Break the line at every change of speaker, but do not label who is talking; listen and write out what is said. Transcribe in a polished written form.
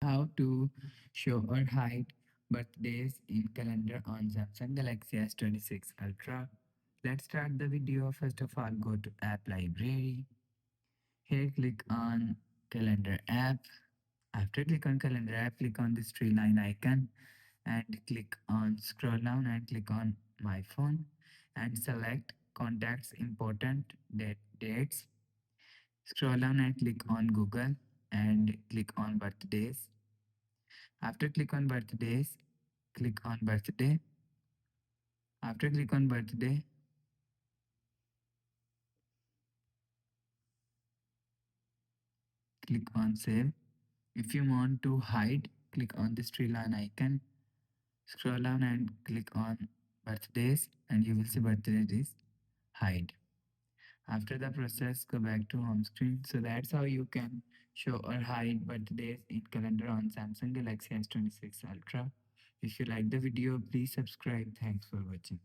how to show or hide birthdays in calendar on Samsung Galaxy S26 Ultra. Let's start the video. First of all, go to app library. Here click on calendar app. After click on calendar app, click on this tree line icon and click on scroll down and click on my phone and select contacts important dates. Scroll down and click on Google and click on birthdays. After click on birthdays, click on birthday. After click on birthday, click on save. If you want to hide, click on this tree line icon. Scroll down and click on birthdays and you will see birthdays hide. After the process, go back to home screen. So that's how you can show or hide birthdays in calendar on Samsung Galaxy S26 Ultra. If you like the video, please subscribe. Thanks for watching.